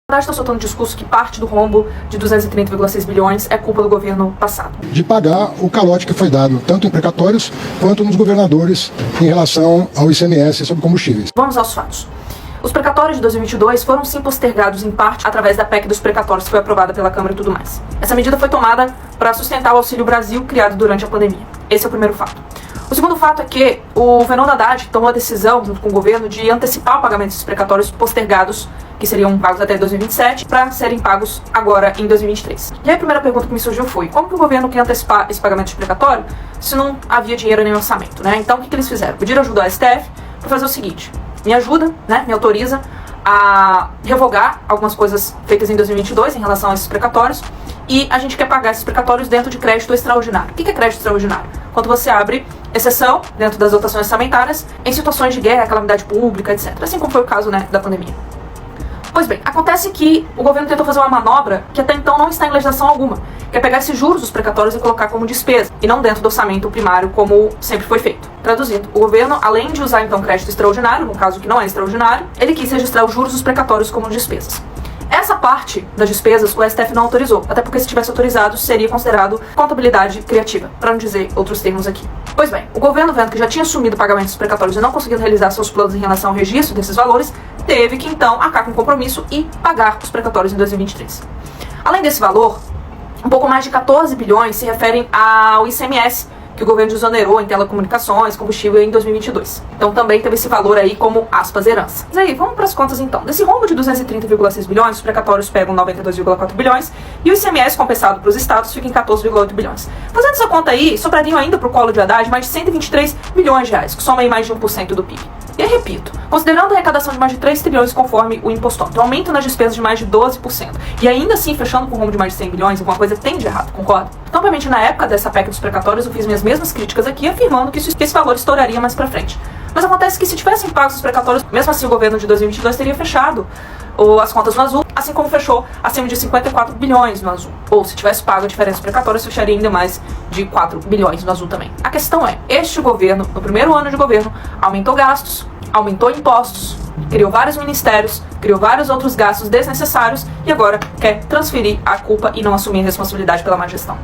A verdade está soltando um discurso que parte do rombo de 230,6 bilhões é culpa do governo passado. De pagar o calote que foi dado, tanto em precatórios quanto nos governadores em relação ao ICMS sobre combustíveis. Vamos aos fatos. Os precatórios de 2022 foram sim postergados em parte através da PEC dos precatórios que foi aprovada pela Câmara e tudo mais. Essa medida foi tomada para sustentar o Auxílio Brasil criado durante a pandemia. Esse é o primeiro fato. O segundo fato é que o Fernando Haddad tomou a decisão, junto com o governo, de antecipar o pagamento desses precatórios postergados, que seriam pagos até 2027, para serem pagos agora em 2023. E aí a primeira pergunta que me surgiu foi, como que o governo quer antecipar esse pagamento de precatório se não havia dinheiro nem orçamento, né? Então o que eles fizeram? Pediram ajuda ao STF para fazer o seguinte, me ajuda, né, me autoriza a revogar algumas coisas feitas em 2022 em relação a esses precatórios, e a gente quer pagar esses precatórios dentro de crédito extraordinário. O que é crédito extraordinário? Quando você abre exceção dentro das dotações orçamentárias em situações de guerra, calamidade pública, etc. Assim como foi o caso, né, da pandemia. Pois bem, acontece que o governo tentou fazer uma manobra que até então não está em legislação alguma, que é pegar esses juros dos precatórios e colocar como despesa, e não dentro do orçamento primário, como sempre foi feito. Traduzindo, o governo, além de usar então crédito extraordinário, no caso que não é extraordinário, ele quis registrar os juros dos precatórios como despesas. Essa parte das despesas o STF não autorizou, até porque se tivesse autorizado seria considerado contabilidade criativa, para não dizer outros termos aqui. Pois bem, o governo, vendo que já tinha assumido o pagamento dos precatórios e não conseguindo realizar seus planos em relação ao registro desses valores, teve que então arcar com compromisso e pagar os precatórios em 2023. Além desse valor, um pouco mais de 14 bilhões se referem ao ICMS, que o governo desonerou em telecomunicações, combustível em 2022. Então também teve esse valor aí como, aspas, herança. Mas aí, vamos para as contas então. Desse rombo de 230,6 bilhões, os precatórios pegam 92,4 bilhões e o ICMS compensado para os estados fica em 14,8 bilhões. Fazendo essa conta aí, sobrariam ainda para o colo de Haddad mais de 123 bilhões de reais, que soma aí mais de 1% do PIB. E aí, repito, considerando a arrecadação de mais de 3 trilhões conforme o impostor, então aumento nas despesas de mais de 12%, e ainda assim fechando com um rombo de mais de 100 bilhões, alguma coisa tem de errado, concorda? Então, obviamente, na época dessa PEC dos precatórios, eu fiz minhas mesmas críticas aqui, afirmando que esse valor estouraria mais pra frente. Mas acontece que se tivessem pagos os precatórios, mesmo assim o governo de 2022 teria fechado as contas no azul, assim como fechou acima de 54 bilhões no azul. Ou se tivesse pago a diferença dos precatórios, fecharia ainda mais de 4 bilhões no azul também. A questão é, este governo, no primeiro ano de governo, aumentou gastos, aumentou impostos, criou vários ministérios, criou vários outros gastos desnecessários e agora quer transferir a culpa e não assumir a responsabilidade pela má gestão.